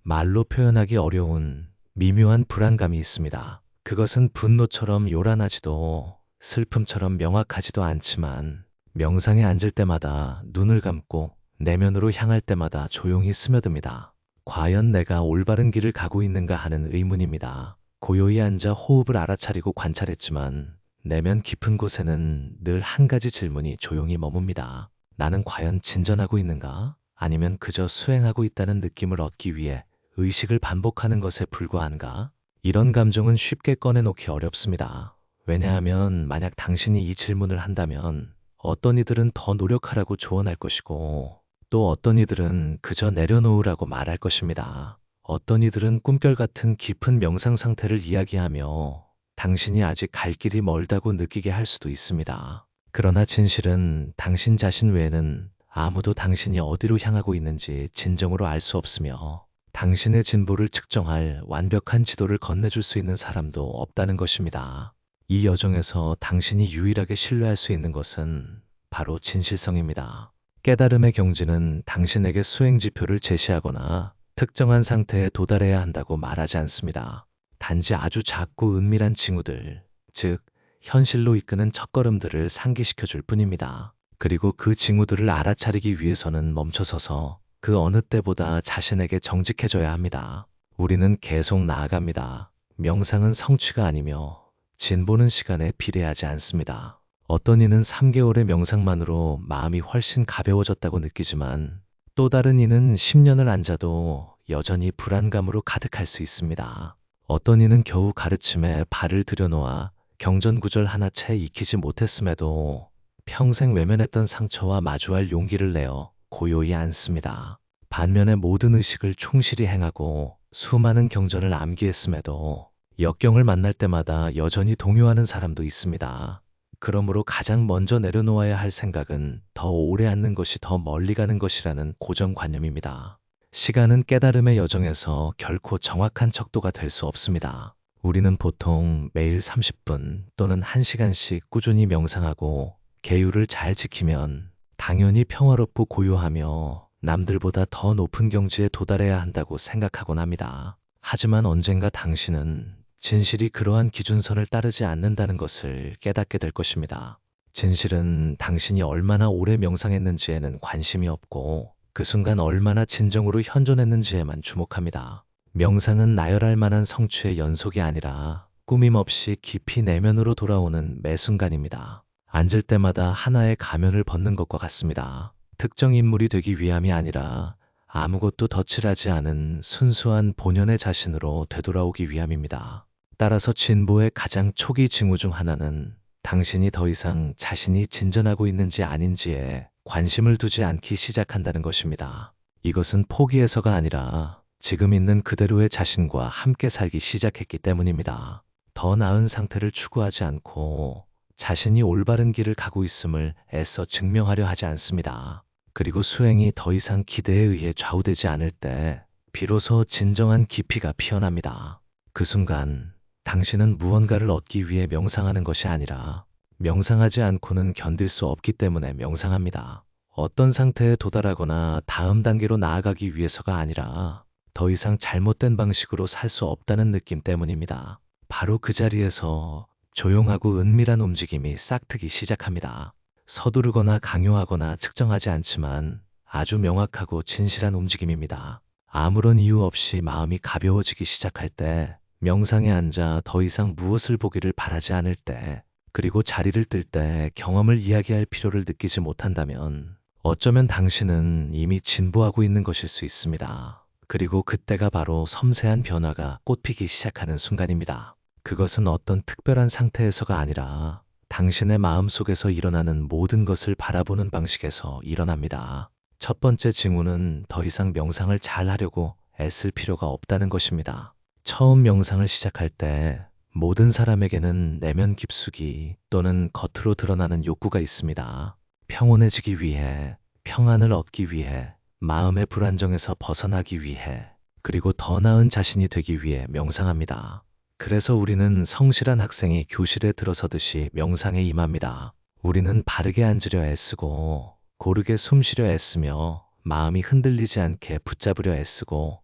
말로 표현하기 어려운 미묘한 불안감이 있습니다. 그것은 분노처럼 요란하지도 슬픔처럼 명확하지도 않지만 명상에 앉을 때마다 눈을 감고 내면으로 향할 때마다 조용히 스며듭니다. 과연 내가 올바른 길을 가고 있는가 하는 의문입니다. 고요히 앉아 호흡을 알아차리고 관찰했지만 내면 깊은 곳에는 늘 한 가지 질문이 조용히 머뭅니다. 나는 과연 진전하고 있는가? 아니면 그저 수행하고 있다는 느낌을 얻기 위해 의식을 반복하는 것에 불과한가? 이런 감정은 쉽게 꺼내놓기 어렵습니다. 왜냐하면 만약 당신이 이 질문을 한다면 어떤 이들은 더 노력하라고 조언할 것이고 또 어떤 이들은 그저 내려놓으라고 말할 것입니다. 어떤 이들은 꿈결 같은 깊은 명상 상태를 이야기하며 당신이 아직 갈 길이 멀다고 느끼게 할 수도 있습니다. 그러나 진실은 당신 자신 외에는 아무도 당신이 어디로 향하고 있는지 진정으로 알 수 없으며 당신의 진보를 측정할 완벽한 지도를 건네줄 수 있는 사람도 없다는 것입니다. 이 여정에서 당신이 유일하게 신뢰할 수 있는 것은 바로 진실성입니다. 깨달음의 경지는 당신에게 수행지표를 제시하거나 특정한 상태에 도달해야 한다고 말하지 않습니다. 단지 아주 작고 은밀한 징후들, 즉 현실로 이끄는 첫걸음들을 상기시켜 줄 뿐입니다. 그리고 그 징후들을 알아차리기 위해서는 멈춰서서 그 어느 때보다 자신에게 정직해져야 합니다. 우리는 계속 나아갑니다. 명상은 성취가 아니며 진보는 시간에 비례하지 않습니다. 어떤 이는 3개월의 명상만으로 마음이 훨씬 가벼워졌다고 느끼지만 또 다른 이는 10년을 앉아도 여전히 불안감으로 가득할 수 있습니다. 어떤 이는 겨우 가르침에 발을 들여놓아 경전구절 하나 채 익히지 못했음에도 평생 외면했던 상처와 마주할 용기를 내어 고요히 앉습니다. 반면에 모든 의식을 충실히 행하고 수많은 경전을 암기했음에도 역경을 만날 때마다 여전히 동요하는 사람도 있습니다. 그러므로 가장 먼저 내려놓아야 할 생각은 더 오래 앉는 것이 더 멀리 가는 것이라는 고정관념입니다. 시간은 깨달음의 여정에서 결코 정확한 척도가 될 수 없습니다. 우리는 보통 매일 30분 또는 1시간씩 꾸준히 명상하고 계율을 잘 지키면 당연히 평화롭고 고요하며 남들보다 더 높은 경지에 도달해야 한다고 생각하곤 합니다. 하지만 언젠가 당신은 진실이 그러한 기준선을 따르지 않는다는 것을 깨닫게 될 것입니다. 진실은 당신이 얼마나 오래 명상했는지에는 관심이 없고 그 순간 얼마나 진정으로 현존했는지에만 주목합니다. 명상은 나열할 만한 성취의 연속이 아니라 꾸밈 없이 깊이 내면으로 돌아오는 매 순간입니다. 앉을 때마다 하나의 가면을 벗는 것과 같습니다. 특정 인물이 되기 위함이 아니라 아무것도 덧칠하지 않은 순수한 본연의 자신으로 되돌아오기 위함입니다. 따라서 진보의 가장 초기 징후 중 하나는 당신이 더 이상 자신이 진전하고 있는지 아닌지에 관심을 두지 않기 시작한다는 것입니다. 이것은 포기해서가 아니라 지금 있는 그대로의 자신과 함께 살기 시작했기 때문입니다. 더 나은 상태를 추구하지 않고 자신이 올바른 길을 가고 있음을 애써 증명하려 하지 않습니다. 그리고 수행이 더 이상 기대에 의해 좌우되지 않을 때 비로소 진정한 깊이가 피어납니다. 그 순간 당신은 무언가를 얻기 위해 명상하는 것이 아니라 명상하지 않고는 견딜 수 없기 때문에 명상합니다. 어떤 상태에 도달하거나 다음 단계로 나아가기 위해서가 아니라 더 이상 잘못된 방식으로 살 수 없다는 느낌 때문입니다. 바로 그 자리에서 조용하고 은밀한 움직임이 싹트기 시작합니다. 서두르거나 강요하거나 측정하지 않지만 아주 명확하고 진실한 움직임입니다. 아무런 이유 없이 마음이 가벼워지기 시작할 때, 명상에 앉아 더 이상 무엇을 보기를 바라지 않을 때, 그리고 자리를 뜰 때 경험을 이야기할 필요를 느끼지 못한다면 어쩌면 당신은 이미 진보하고 있는 것일 수 있습니다. 그리고 그때가 바로 섬세한 변화가 꽃피기 시작하는 순간입니다. 그것은 어떤 특별한 상태에서가 아니라 당신의 마음속에서 일어나는 모든 것을 바라보는 방식에서 일어납니다. 첫 번째 징후는 더 이상 명상을 잘 하려고 애쓸 필요가 없다는 것입니다. 처음 명상을 시작할 때 모든 사람에게는 내면 깊숙이 또는 겉으로 드러나는 욕구가 있습니다. 평온해지기 위해, 평안을 얻기 위해, 마음의 불안정에서 벗어나기 위해, 그리고 더 나은 자신이 되기 위해 명상합니다. 그래서 우리는 성실한 학생이 교실에 들어서듯이 명상에 임합니다. 우리는 바르게 앉으려 애쓰고 고르게 숨쉬려 애쓰며 마음이 흔들리지 않게 붙잡으려 애쓰고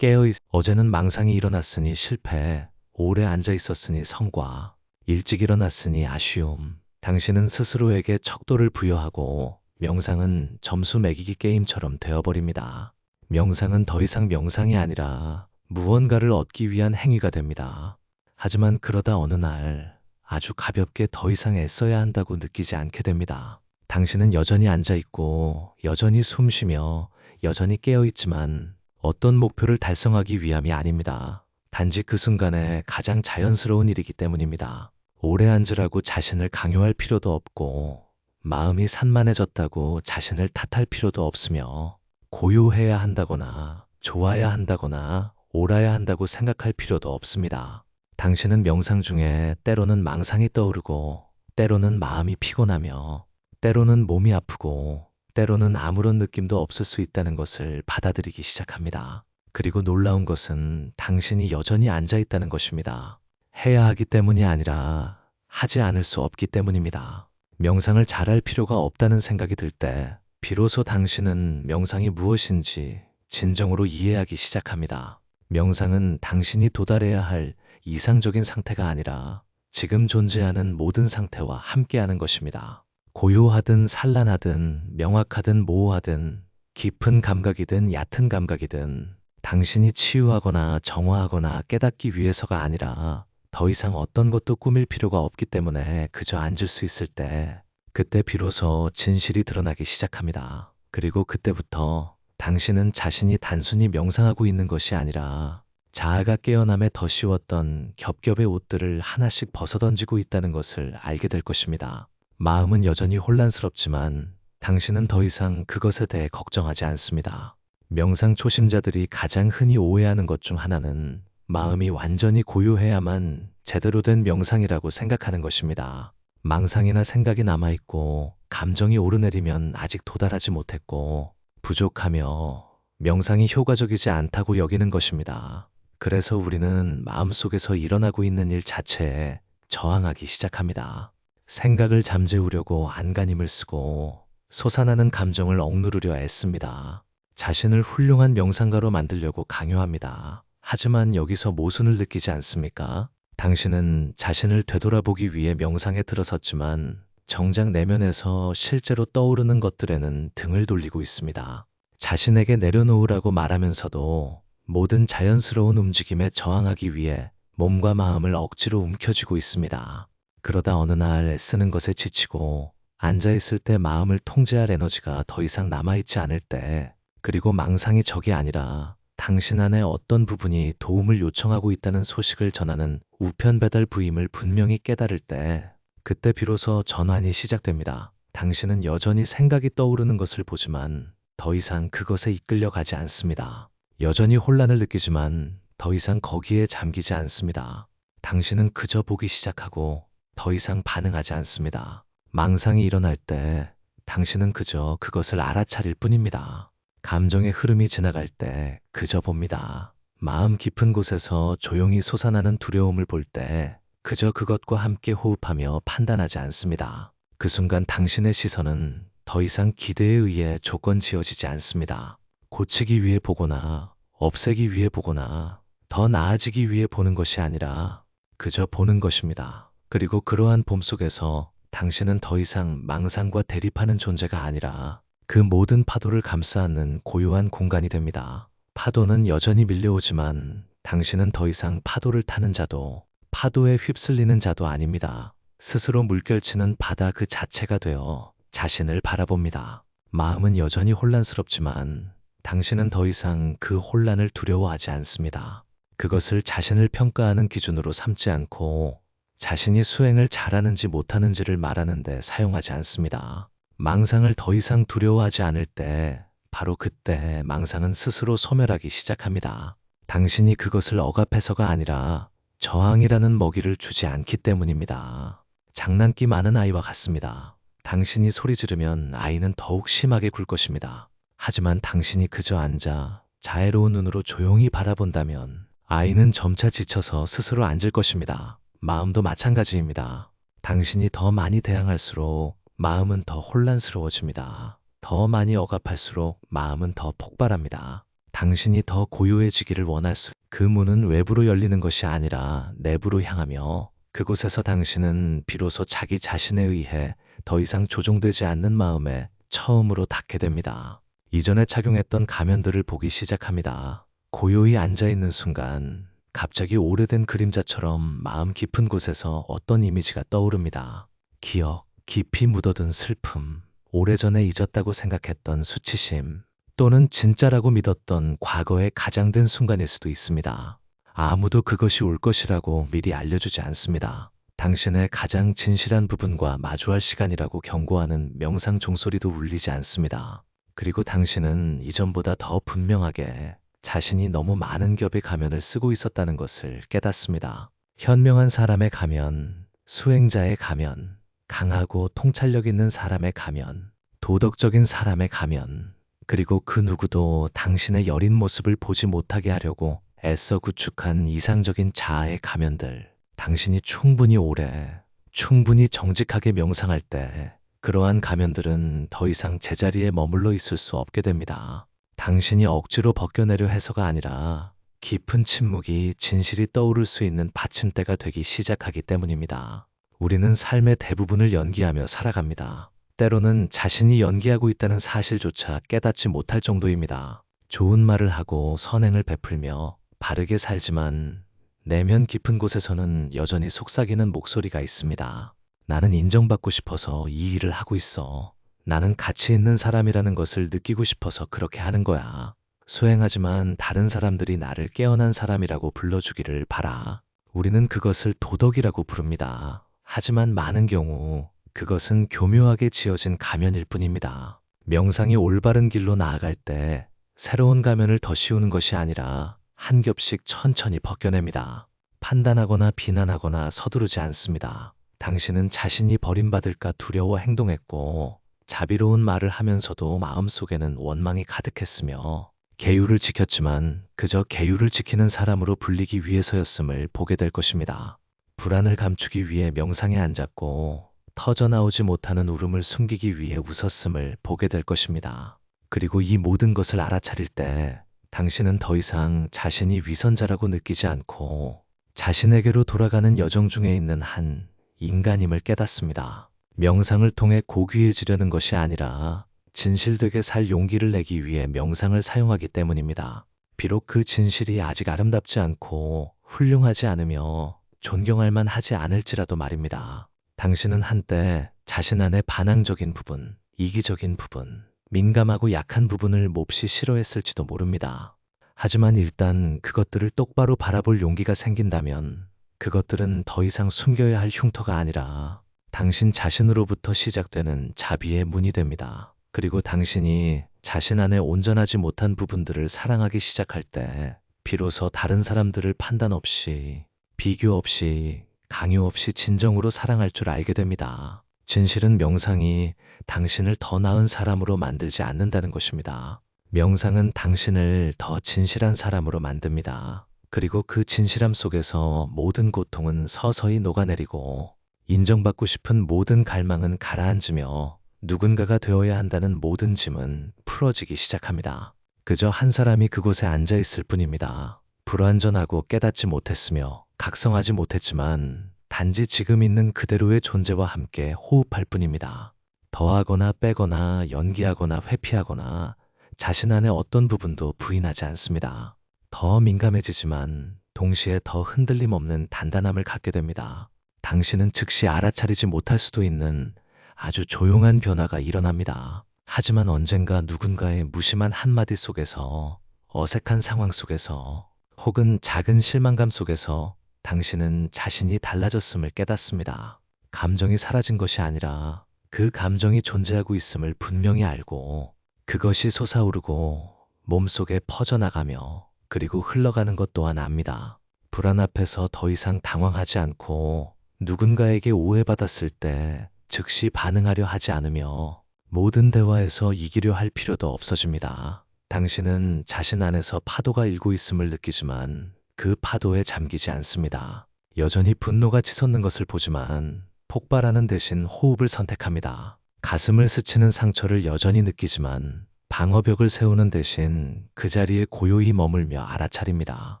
어제는 망상이 일어났으니 실패, 오래 앉아 있었으니 성과, 일찍 일어났으니 아쉬움. 당신은 스스로에게 척도를 부여하고 명상은 점수 매기기 게임처럼 되어버립니다. 명상은 더 이상 명상이 아니라 무언가를 얻기 위한 행위가 됩니다. 하지만 그러다 어느 날 아주 가볍게 더 이상 애써야 한다고 느끼지 않게 됩니다. 당신은 여전히 앉아 있고 여전히 숨 쉬며 여전히 깨어 있지만 어떤 목표를 달성하기 위함이 아닙니다. 단지 그 순간에 가장 자연스러운 일이기 때문입니다. 오래 앉으라고 자신을 강요할 필요도 없고 마음이 산만해졌다고 자신을 탓할 필요도 없으며 고요해야 한다거나 좋아야 한다거나 옳아야 한다고 생각할 필요도 없습니다. 당신은 명상 중에 때로는 망상이 떠오르고 때로는 마음이 피곤하며 때로는 몸이 아프고 때로는 아무런 느낌도 없을 수 있다는 것을 받아들이기 시작합니다. 그리고 놀라운 것은 당신이 여전히 앉아 있다는 것입니다. 해야 하기 때문이 아니라 하지 않을 수 없기 때문입니다. 명상을 잘할 필요가 없다는 생각이 들 때 비로소 당신은 명상이 무엇인지 진정으로 이해하기 시작합니다. 명상은 당신이 도달해야 할 이상적인 상태가 아니라 지금 존재하는 모든 상태와 함께하는 것입니다. 고요하든 산란하든 명확하든 모호하든 깊은 감각이든 얕은 감각이든 당신이 치유하거나 정화하거나 깨닫기 위해서가 아니라 더 이상 어떤 것도 꾸밀 필요가 없기 때문에 그저 앉을 수 있을 때 그때 비로소 진실이 드러나기 시작합니다. 그리고 그때부터 당신은 자신이 단순히 명상하고 있는 것이 아니라 자아가 깨어남에 더 씌웠던 겹겹의 옷들을 하나씩 벗어던지고 있다는 것을 알게 될 것입니다. 마음은 여전히 혼란스럽지만 당신은 더 이상 그것에 대해 걱정하지 않습니다. 명상 초심자들이 가장 흔히 오해하는 것 중 하나는 마음이 완전히 고요해야만 제대로 된 명상이라고 생각하는 것입니다. 망상이나 생각이 남아있고 감정이 오르내리면 아직 도달하지 못했고 부족하며 명상이 효과적이지 않다고 여기는 것입니다. 그래서 우리는 마음속에서 일어나고 있는 일 자체에 저항하기 시작합니다. 생각을 잠재우려고 안간힘을 쓰고 솟아나는 감정을 억누르려 애씁니다. 자신을 훌륭한 명상가로 만들려고 강요합니다. 하지만 여기서 모순을 느끼지 않습니까? 당신은 자신을 되돌아보기 위해 명상에 들어섰지만 정작 내면에서 실제로 떠오르는 것들에는 등을 돌리고 있습니다. 자신에게 내려놓으라고 말하면서도 모든 자연스러운 움직임에 저항하기 위해 몸과 마음을 억지로 움켜쥐고 있습니다. 그러다 어느 날 애쓰는 것에 지치고 앉아있을 때 마음을 통제할 에너지가 더 이상 남아있지 않을 때, 그리고 망상이 적이 아니라 당신 안에 어떤 부분이 도움을 요청하고 있다는 소식을 전하는 우편 배달 부임을 분명히 깨달을 때, 그때 비로소 전환이 시작됩니다. 당신은 여전히 생각이 떠오르는 것을 보지만 더 이상 그것에 이끌려 가지 않습니다. 여전히 혼란을 느끼지만 더 이상 거기에 잠기지 않습니다. 당신은 그저 보기 시작하고 더 이상 반응하지 않습니다. 망상이 일어날 때 당신은 그저 그것을 알아차릴 뿐입니다. 감정의 흐름이 지나갈 때 그저 봅니다. 마음 깊은 곳에서 조용히 솟아나는 두려움을 볼 때 그저 그것과 함께 호흡하며 판단하지 않습니다. 그 순간 당신의 시선은 더 이상 기대에 의해 조건 지어지지 않습니다. 고치기 위해 보거나 없애기 위해 보거나 더 나아지기 위해 보는 것이 아니라 그저 보는 것입니다. 그리고 그러한 봄 속에서 당신은 더 이상 망상과 대립하는 존재가 아니라 그 모든 파도를 감싸안는 고요한 공간이 됩니다. 파도는 여전히 밀려오지만 당신은 더 이상 파도를 타는 자도 파도에 휩쓸리는 자도 아닙니다. 스스로 물결치는 바다 그 자체가 되어 자신을 바라봅니다. 마음은 여전히 혼란스럽지만 당신은 더 이상 그 혼란을 두려워하지 않습니다. 그것을 자신을 평가하는 기준으로 삼지 않고 자신이 수행을 잘하는지 못하는지를 말하는 데 사용하지 않습니다. 망상을 더 이상 두려워하지 않을 때 바로 그때 망상은 스스로 소멸하기 시작합니다. 당신이 그것을 억압해서가 아니라 저항이라는 먹이를 주지 않기 때문입니다. 장난기 많은 아이와 같습니다. 당신이 소리 지르면 아이는 더욱 심하게 굴 것입니다. 하지만 당신이 그저 앉아 자애로운 눈으로 조용히 바라본다면 아이는 점차 지쳐서 스스로 앉을 것입니다. 마음도 마찬가지입니다. 당신이 더 많이 대항할수록 마음은 더 혼란스러워집니다. 더 많이 억압할수록 마음은 더 폭발합니다. 당신이 더 고요해지기를 원할 그 문은 외부로 열리는 것이 아니라 내부로 향하며 그곳에서 당신은 비로소 자기 자신에 의해 더 이상 조종되지 않는 마음에 처음으로 닿게 됩니다. 이전에 착용했던 가면들을 보기 시작합니다. 고요히 앉아있는 순간 갑자기 오래된 그림자처럼 마음 깊은 곳에서 어떤 이미지가 떠오릅니다. 기억, 깊이 묻어둔 슬픔, 오래전에 잊었다고 생각했던 수치심, 또는 진짜라고 믿었던 과거의 가장된 순간일 수도 있습니다. 아무도 그것이 올 것이라고 미리 알려주지 않습니다. 당신의 가장 진실한 부분과 마주할 시간이라고 경고하는 명상 종소리도 울리지 않습니다. 그리고 당신은 이전보다 더 분명하게 자신이 너무 많은 겹의 가면을 쓰고 있었다는 것을 깨닫습니다. 현명한 사람의 가면, 수행자의 가면, 강하고 통찰력 있는 사람의 가면, 도덕적인 사람의 가면, 그리고 그 누구도 당신의 여린 모습을 보지 못하게 하려고 애써 구축한 이상적인 자아의 가면들. 당신이 충분히 오래, 충분히 정직하게 명상할 때 그러한 가면들은 더 이상 제자리에 머물러 있을 수 없게 됩니다. 당신이 억지로 벗겨내려 해서가 아니라 깊은 침묵이 진실이 떠오를 수 있는 받침대가 되기 시작하기 때문입니다. 우리는 삶의 대부분을 연기하며 살아갑니다. 때로는 자신이 연기하고 있다는 사실조차 깨닫지 못할 정도입니다. 좋은 말을 하고 선행을 베풀며 바르게 살지만 내면 깊은 곳에서는 여전히 속삭이는 목소리가 있습니다. 나는 인정받고 싶어서 이 일을 하고 있어. 나는 가치 있는 사람이라는 것을 느끼고 싶어서 그렇게 하는 거야. 수행하지만 다른 사람들이 나를 깨어난 사람이라고 불러주기를 바라. 우리는 그것을 도덕이라고 부릅니다. 하지만 많은 경우 그것은 교묘하게 지어진 가면일 뿐입니다. 명상이 올바른 길로 나아갈 때 새로운 가면을 더 씌우는 것이 아니라 한 겹씩 천천히 벗겨냅니다. 판단하거나 비난하거나 서두르지 않습니다. 당신은 자신이 버림받을까 두려워 행동했고 자비로운 말을 하면서도 마음속에는 원망이 가득했으며 계율을 지켰지만 그저 계율을 지키는 사람으로 불리기 위해서였음을 보게 될 것입니다. 불안을 감추기 위해 명상에 앉았고 터져나오지 못하는 울음을 숨기기 위해 웃었음을 보게 될 것입니다. 그리고 이 모든 것을 알아차릴 때 당신은 더 이상 자신이 위선자라고 느끼지 않고 자신에게로 돌아가는 여정 중에 있는 한 인간임을 깨닫습니다. 명상을 통해 고귀해지려는 것이 아니라 진실되게 살 용기를 내기 위해 명상을 사용하기 때문입니다. 비록 그 진실이 아직 아름답지 않고 훌륭하지 않으며 존경할 만하지 않을지라도 말입니다. 당신은 한때 자신 안의 반항적인 부분, 이기적인 부분, 민감하고 약한 부분을 몹시 싫어했을지도 모릅니다. 하지만 일단 그것들을 똑바로 바라볼 용기가 생긴다면 그것들은 더 이상 숨겨야 할 흉터가 아니라 당신 자신으로부터 시작되는 자비의 문이 됩니다. 그리고 당신이 자신 안에 온전하지 못한 부분들을 사랑하기 시작할 때 비로소 다른 사람들을 판단 없이, 비교 없이, 강요 없이 진정으로 사랑할 줄 알게 됩니다. 진실은 명상이 당신을 더 나은 사람으로 만들지 않는다는 것입니다. 명상은 당신을 더 진실한 사람으로 만듭니다. 그리고 그 진실함 속에서 모든 고통은 서서히 녹아내리고 인정받고 싶은 모든 갈망은 가라앉으며 누군가가 되어야 한다는 모든 짐은 풀어지기 시작합니다. 그저 한 사람이 그곳에 앉아 있을 뿐입니다. 불완전하고 깨닫지 못했으며 각성하지 못했지만 단지 지금 있는 그대로의 존재와 함께 호흡할 뿐입니다. 더하거나 빼거나 연기하거나 회피하거나 자신 안의 어떤 부분도 부인하지 않습니다. 더 민감해지지만 동시에 더 흔들림 없는 단단함을 갖게 됩니다. 당신은 즉시 알아차리지 못할 수도 있는 아주 조용한 변화가 일어납니다. 하지만 언젠가 누군가의 무심한 한마디 속에서, 어색한 상황 속에서, 혹은 작은 실망감 속에서 당신은 자신이 달라졌음을 깨닫습니다. 감정이 사라진 것이 아니라 그 감정이 존재하고 있음을 분명히 알고 그것이 솟아오르고 몸속에 퍼져나가며 그리고 흘러가는 것 또한 압니다. 불안 앞에서 더 이상 당황하지 않고 누군가에게 오해받았을 때 즉시 반응하려 하지 않으며 모든 대화에서 이기려 할 필요도 없어집니다. 당신은 자신 안에서 파도가 일고 있음을 느끼지만 그 파도에 잠기지 않습니다. 여전히 분노가 치솟는 것을 보지만 폭발하는 대신 호흡을 선택합니다. 가슴을 스치는 상처를 여전히 느끼지만 방어벽을 세우는 대신 그 자리에 고요히 머물며 알아차립니다.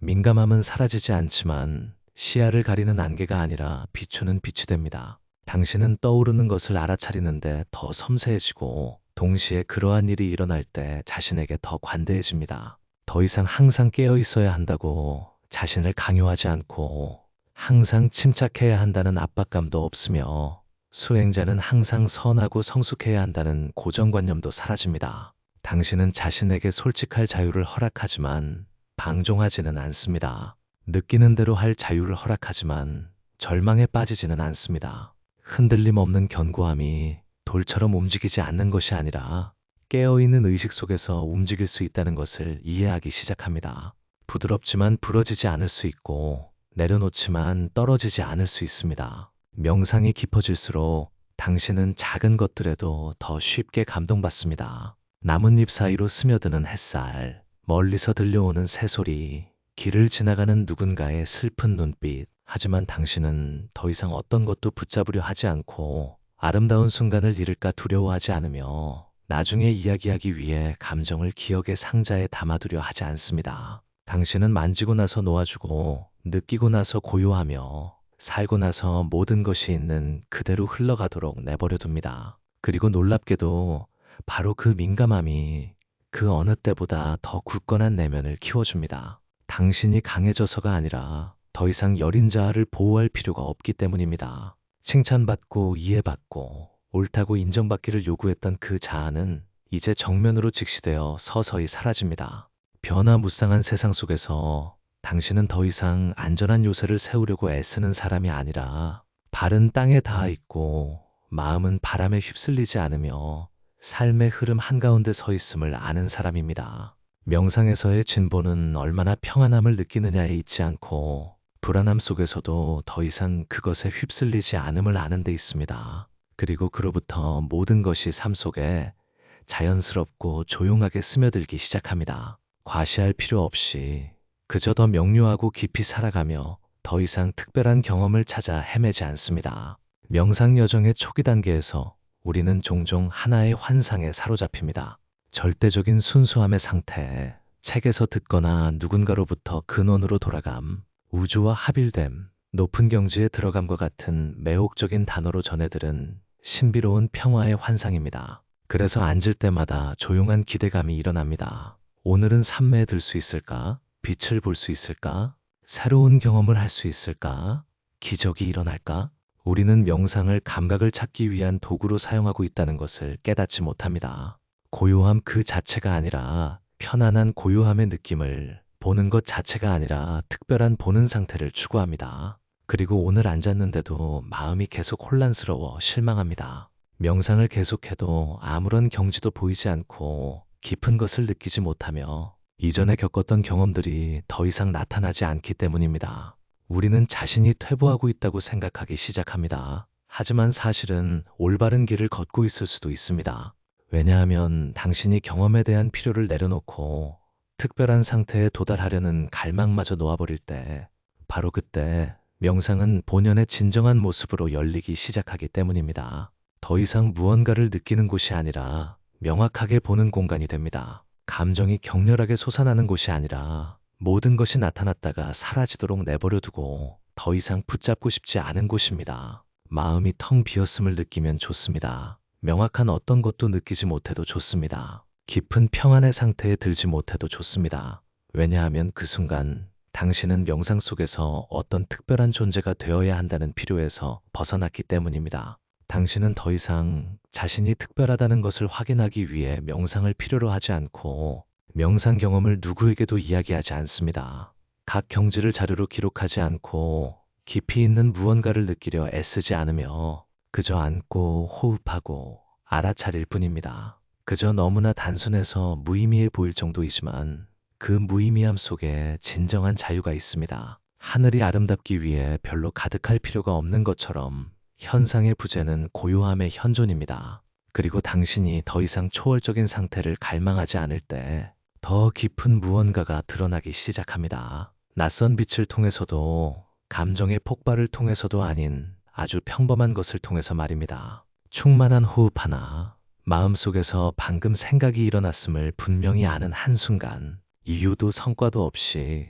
민감함은 사라지지 않지만 시야를 가리는 안개가 아니라 비추는 빛이 됩니다. 당신은 떠오르는 것을 알아차리는데 더 섬세해지고 동시에 그러한 일이 일어날 때 자신에게 더 관대해집니다. 더 이상 항상 깨어 있어야 한다고 자신을 강요하지 않고 항상 침착해야 한다는 압박감도 없으며 수행자는 항상 선하고 성숙해야 한다는 고정관념도 사라집니다. 당신은 자신에게 솔직할 자유를 허락하지만 방종하지는 않습니다. 느끼는 대로 할 자유를 허락하지만 절망에 빠지지는 않습니다. 흔들림 없는 견고함이 돌처럼 움직이지 않는 것이 아니라 깨어있는 의식 속에서 움직일 수 있다는 것을 이해하기 시작합니다. 부드럽지만 부러지지 않을 수 있고 내려놓지만 떨어지지 않을 수 있습니다. 명상이 깊어질수록 당신은 작은 것들에도 더 쉽게 감동받습니다. 나뭇잎 사이로 스며드는 햇살, 멀리서 들려오는 새소리, 길을 지나가는 누군가의 슬픈 눈빛. 하지만 당신은 더 이상 어떤 것도 붙잡으려 하지 않고 아름다운 순간을 잃을까 두려워하지 않으며 나중에 이야기하기 위해 감정을 기억의 상자에 담아두려 하지 않습니다. 당신은 만지고 나서 놓아주고 느끼고 나서 고요하며 살고 나서 모든 것이 있는 그대로 흘러가도록 내버려 둡니다. 그리고 놀랍게도 바로 그 민감함이 그 어느 때보다 더 굳건한 내면을 키워줍니다. 당신이 강해져서가 아니라 더 이상 여린 자아를 보호할 필요가 없기 때문입니다. 칭찬받고 이해받고 옳다고 인정받기를 요구했던 그 자아는 이제 정면으로 직시되어 서서히 사라집니다. 변화무쌍한 세상 속에서 당신은 더 이상 안전한 요새를 세우려고 애쓰는 사람이 아니라 발은 땅에 닿아 있고 마음은 바람에 휩쓸리지 않으며 삶의 흐름 한가운데 서 있음을 아는 사람입니다. 명상에서의 진보는 얼마나 평안함을 느끼느냐에 있지 않고 불안함 속에서도 더 이상 그것에 휩쓸리지 않음을 아는 데 있습니다. 그리고 그로부터 모든 것이 삶 속에 자연스럽고 조용하게 스며들기 시작합니다. 과시할 필요 없이 그저 더 명료하고 깊이 살아가며 더 이상 특별한 경험을 찾아 헤매지 않습니다. 명상 여정의 초기 단계에서 우리는 종종 하나의 환상에 사로잡힙니다. 절대적인 순수함의 상태, 책에서 듣거나 누군가로부터 근원으로 돌아감, 우주와 합일됨, 높은 경지에 들어감과 같은 매혹적인 단어로 전해들은 신비로운 평화의 환상입니다. 그래서 앉을 때마다 조용한 기대감이 일어납니다. 오늘은 산매에 들 수 있을까? 빛을 볼 수 있을까? 새로운 경험을 할 수 있을까? 기적이 일어날까? 우리는 명상을 감각을 찾기 위한 도구로 사용하고 있다는 것을 깨닫지 못합니다. 고요함 그 자체가 아니라 편안한 고요함의 느낌을 보는 것 자체가 아니라 특별한 보는 상태를 추구합니다. 그리고 오늘 앉았는데도 마음이 계속 혼란스러워 실망합니다. 명상을 계속해도 아무런 경지도 보이지 않고 깊은 것을 느끼지 못하며 이전에 겪었던 경험들이 더 이상 나타나지 않기 때문입니다. 우리는 자신이 퇴보하고 있다고 생각하기 시작합니다. 하지만 사실은 올바른 길을 걷고 있을 수도 있습니다. 왜냐하면 당신이 경험에 대한 필요를 내려놓고 특별한 상태에 도달하려는 갈망마저 놓아버릴 때, 바로 그때 명상은 본연의 진정한 모습으로 열리기 시작하기 때문입니다. 더 이상 무언가를 느끼는 곳이 아니라 명확하게 보는 공간이 됩니다. 감정이 격렬하게 솟아나는 곳이 아니라 모든 것이 나타났다가 사라지도록 내버려두고 더 이상 붙잡고 싶지 않은 곳입니다. 마음이 텅 비었음을 느끼면 좋습니다. 명확한 어떤 것도 느끼지 못해도 좋습니다. 깊은 평안의 상태에 들지 못해도 좋습니다. 왜냐하면 그 순간 당신은 명상 속에서 어떤 특별한 존재가 되어야 한다는 필요에서 벗어났기 때문입니다. 당신은 더 이상 자신이 특별하다는 것을 확인하기 위해 명상을 필요로 하지 않고 명상 경험을 누구에게도 이야기하지 않습니다. 각 경지를 자료로 기록하지 않고 깊이 있는 무언가를 느끼려 애쓰지 않으며 그저 앉고 호흡하고 알아차릴 뿐입니다. 그저 너무나 단순해서 무의미해 보일 정도이지만 그 무의미함 속에 진정한 자유가 있습니다. 하늘이 아름답기 위해 별로 가득할 필요가 없는 것처럼 현상의 부재는 고요함의 현존입니다. 그리고 당신이 더 이상 초월적인 상태를 갈망하지 않을 때 더 깊은 무언가가 드러나기 시작합니다. 낯선 빛을 통해서도 감정의 폭발을 통해서도 아닌 아주 평범한 것을 통해서 말입니다. 충만한 호흡 하나, 마음속에서 방금 생각이 일어났음을 분명히 아는 한순간 이유도 성과도 없이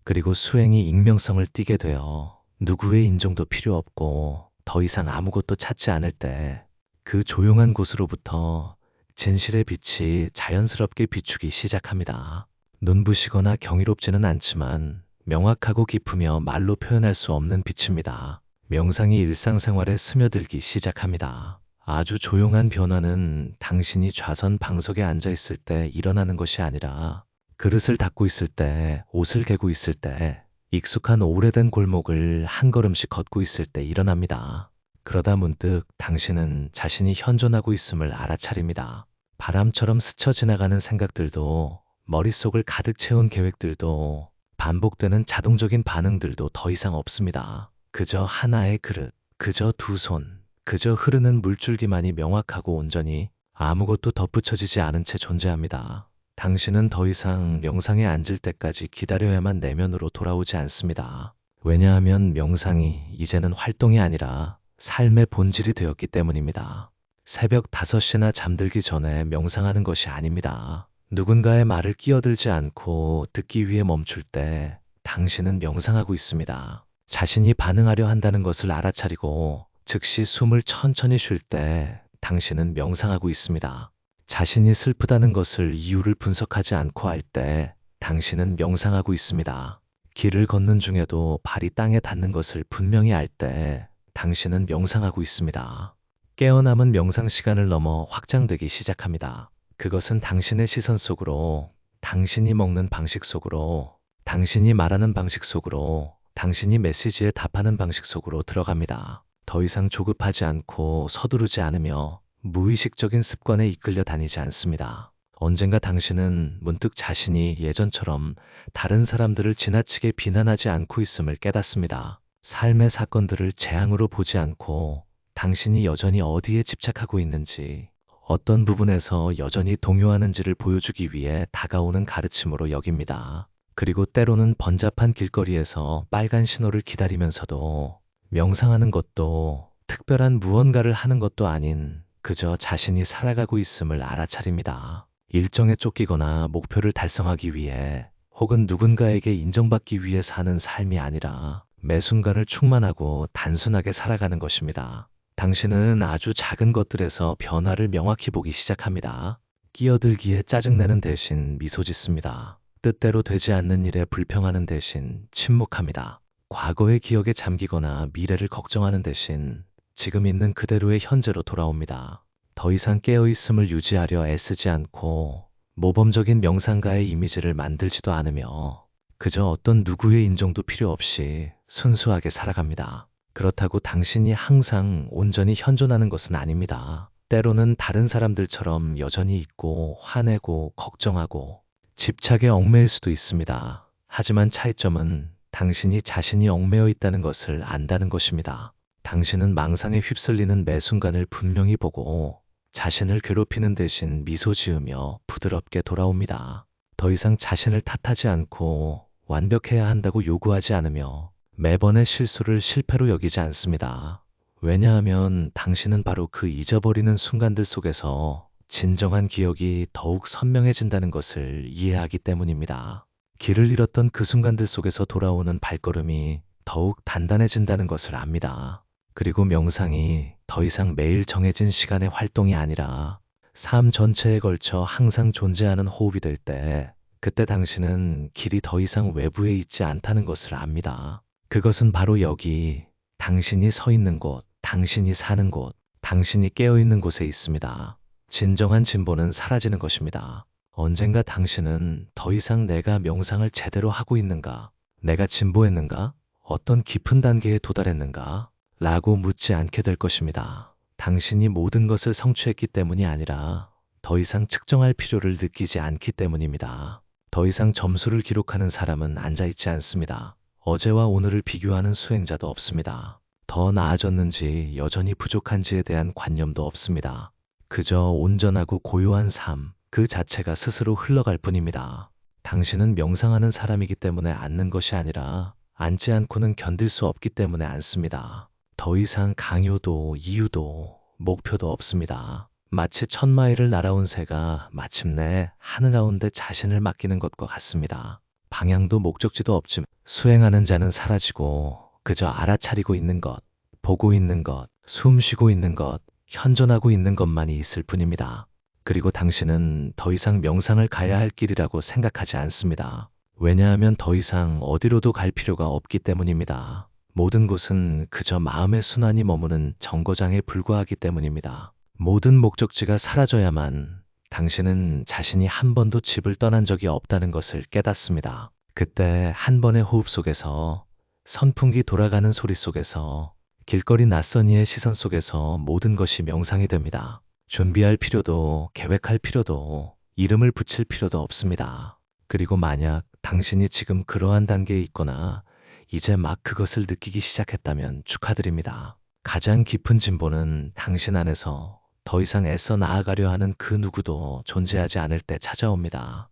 그리고 수행이 익명성을 띠게 되어 누구의 인정도 필요 없고 더 이상 아무것도 찾지 않을 때 그 조용한 곳으로부터 진실의 빛이 자연스럽게 비추기 시작합니다. 눈부시거나 경이롭지는 않지만 명확하고 깊으며 말로 표현할 수 없는 빛입니다. 명상이 일상생활에 스며들기 시작합니다. 아주 조용한 변화는 당신이 좌선 방석에 앉아 있을 때 일어나는 것이 아니라 그릇을 닦고 있을 때, 옷을 개고 있을 때, 익숙한 오래된 골목을 한 걸음씩 걷고 있을 때 일어납니다. 그러다 문득 당신은 자신이 현존하고 있음을 알아차립니다. 바람처럼 스쳐 지나가는 생각들도, 머릿속을 가득 채운 계획들도, 반복되는 자동적인 반응들도 더 이상 없습니다. 그저 하나의 그릇, 그저 두 손, 그저 흐르는 물줄기만이 명확하고 온전히 아무것도 덧붙여지지 않은 채 존재합니다. 당신은 더 이상 명상에 앉을 때까지 기다려야만 내면으로 돌아오지 않습니다. 왜냐하면 명상이 이제는 활동이 아니라 삶의 본질이 되었기 때문입니다. 새벽 5시나 잠들기 전에 명상하는 것이 아닙니다. 누군가의 말을 끼어들지 않고 듣기 위해 멈출 때 당신은 명상하고 있습니다. 자신이 반응하려 한다는 것을 알아차리고 즉시 숨을 천천히 쉴 때 당신은 명상하고 있습니다. 자신이 슬프다는 것을 이유를 분석하지 않고 할 때 당신은 명상하고 있습니다. 길을 걷는 중에도 발이 땅에 닿는 것을 분명히 알 때 당신은 명상하고 있습니다. 깨어남은 명상 시간을 넘어 확장되기 시작합니다. 그것은 당신의 시선 속으로, 당신이 먹는 방식 속으로, 당신이 말하는 방식 속으로, 당신이 메시지에 답하는 방식 속으로 들어갑니다. 더 이상 조급하지 않고 서두르지 않으며 무의식적인 습관에 이끌려 다니지 않습니다. 언젠가 당신은 문득 자신이 예전처럼 다른 사람들을 지나치게 비난하지 않고 있음을 깨닫습니다. 삶의 사건들을 재앙으로 보지 않고 당신이 여전히 어디에 집착하고 있는지, 어떤 부분에서 여전히 동요하는지를 보여주기 위해 다가오는 가르침으로 여깁니다. 그리고 때로는 번잡한 길거리에서 빨간 신호를 기다리면서도 명상하는 것도 특별한 무언가를 하는 것도 아닌 그저 자신이 살아가고 있음을 알아차립니다. 일정에 쫓기거나 목표를 달성하기 위해 혹은 누군가에게 인정받기 위해 사는 삶이 아니라 매 순간을 충만하고 단순하게 살아가는 것입니다. 당신은 아주 작은 것들에서 변화를 명확히 보기 시작합니다. 끼어들기에 짜증내는 대신 미소 짓습니다. 뜻대로 되지 않는 일에 불평하는 대신 침묵합니다. 과거의 기억에 잠기거나 미래를 걱정하는 대신 지금 있는 그대로의 현재로 돌아옵니다. 더 이상 깨어있음을 유지하려 애쓰지 않고 모범적인 명상가의 이미지를 만들지도 않으며 그저 어떤 누구의 인정도 필요 없이 순수하게 살아갑니다. 그렇다고 당신이 항상 온전히 현존하는 것은 아닙니다. 때로는 다른 사람들처럼 여전히 있고 화내고 걱정하고 집착에 얽매일 수도 있습니다. 하지만 차이점은 당신이 자신이 얽매여 있다는 것을 안다는 것입니다. 당신은 망상에 휩쓸리는 매 순간을 분명히 보고 자신을 괴롭히는 대신 미소 지으며 부드럽게 돌아옵니다. 더 이상 자신을 탓하지 않고 완벽해야 한다고 요구하지 않으며 매번의 실수를 실패로 여기지 않습니다. 왜냐하면 당신은 바로 그 잊어버리는 순간들 속에서 진정한 기억이 더욱 선명해진다는 것을 이해하기 때문입니다. 길을 잃었던 그 순간들 속에서 돌아오는 발걸음이 더욱 단단해진다는 것을 압니다. 그리고 명상이 더 이상 매일 정해진 시간의 활동이 아니라 삶 전체에 걸쳐 항상 존재하는 호흡이 될 때, 그때 당신은 길이 더 이상 외부에 있지 않다는 것을 압니다. 그것은 바로 여기, 당신이 서 있는 곳, 당신이 사는 곳, 당신이 깨어있는 곳에 있습니다. 진정한 진보는 사라지는 것입니다. 언젠가 당신은 더 이상 내가 명상을 제대로 하고 있는가? 내가 진보했는가? 어떤 깊은 단계에 도달했는가? 라고 묻지 않게 될 것입니다. 당신이 모든 것을 성취했기 때문이 아니라 더 이상 측정할 필요를 느끼지 않기 때문입니다. 더 이상 점수를 기록하는 사람은 앉아있지 않습니다. 어제와 오늘을 비교하는 수행자도 없습니다. 더 나아졌는지 여전히 부족한지에 대한 관념도 없습니다. 그저 온전하고 고요한 삶, 그 자체가 스스로 흘러갈 뿐입니다. 당신은 명상하는 사람이기 때문에 앉는 것이 아니라 앉지 않고는 견딜 수 없기 때문에 앉습니다. 더 이상 강요도 이유도 목표도 없습니다. 마치 천마일을 날아온 새가 마침내 하늘 가운데 자신을 맡기는 것과 같습니다. 방향도 목적지도 없지만 수행하는 자는 사라지고 그저 알아차리고 있는 것, 보고 있는 것, 숨 쉬고 있는 것, 현존하고 있는 것만이 있을 뿐입니다. 그리고 당신은 더 이상 명상을 가야 할 길이라고 생각하지 않습니다. 왜냐하면 더 이상 어디로도 갈 필요가 없기 때문입니다. 모든 곳은 그저 마음의 순환이 머무는 정거장에 불과하기 때문입니다. 모든 목적지가 사라져야만 당신은 자신이 한 번도 집을 떠난 적이 없다는 것을 깨닫습니다. 그때 한 번의 호흡 속에서, 선풍기 돌아가는 소리 속에서, 길거리 낯선 이의 시선 속에서 모든 것이 명상이 됩니다. 준비할 필요도, 계획할 필요도, 이름을 붙일 필요도 없습니다. 그리고 만약 당신이 지금 그러한 단계에 있거나 이제 막 그것을 느끼기 시작했다면 축하드립니다. 가장 깊은 진보는 당신 안에서 더 이상 애써 나아가려 하는 그 누구도 존재하지 않을 때 찾아옵니다.